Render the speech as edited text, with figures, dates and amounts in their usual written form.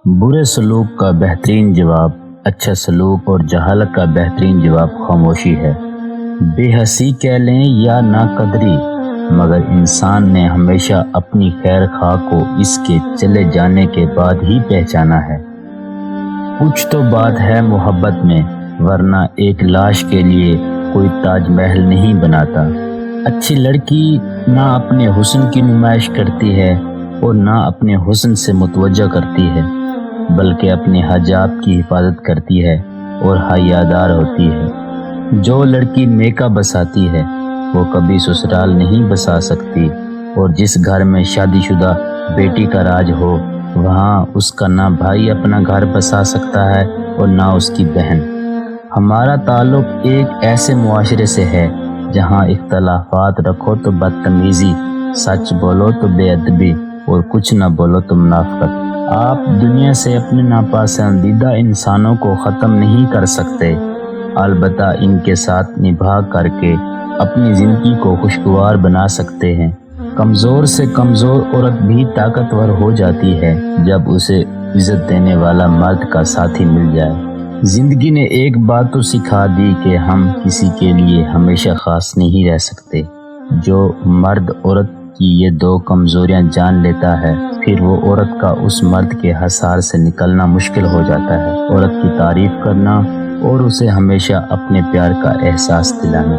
برے سلوک کا بہترین جواب اچھا سلوک اور جہالت کا بہترین جواب خاموشی ہے۔ بے حسی کہہ لیں یا ناقدری، مگر انسان نے ہمیشہ اپنی خیر خواہ کو اس کے چلے جانے کے بعد ہی پہچانا ہے۔ کچھ تو بات ہے محبت میں، ورنہ ایک لاش کے لیے کوئی تاج محل نہیں بناتا۔ اچھی لڑکی نہ اپنے حسن کی نمائش کرتی ہے اور نہ اپنے حسن سے متوجہ کرتی ہے، بلکہ اپنے حجاب کی حفاظت کرتی ہے اور حیادار ہوتی ہے۔ جو لڑکی میکا بساتی ہے وہ کبھی سسرال نہیں بسا سکتی، اور جس گھر میں شادی شدہ بیٹی کا راج ہو وہاں اس کا نہ بھائی اپنا گھر بسا سکتا ہے اور نہ اس کی بہن۔ ہمارا تعلق ایک ایسے معاشرے سے ہے جہاں اختلافات رکھو تو بدتمیزی، سچ بولو تو بے ادبی اور کچھ نہ بولو تو منافقت۔ آپ دنیا سے اپنے ناپسندیدہ انسانوں کو ختم نہیں کر سکتے، البتہ ان کے ساتھ نبھا کر کے اپنی زندگی کو خوشگوار بنا سکتے ہیں۔ کمزور سے کمزور عورت بھی طاقتور ہو جاتی ہے جب اسے عزت دینے والا مرد کا ساتھی مل جائے۔ زندگی نے ایک بات تو سکھا دی کہ ہم کسی کے لیے ہمیشہ خاص نہیں رہ سکتے۔ جو مرد عورت کی یہ دو کمزوریاں جان لیتا ہے، پھر وہ عورت کا اس مرد کے حصار سے نکلنا مشکل ہو جاتا ہے۔ عورت کی تعریف کرنا اور اسے ہمیشہ اپنے پیار کا احساس دلانا۔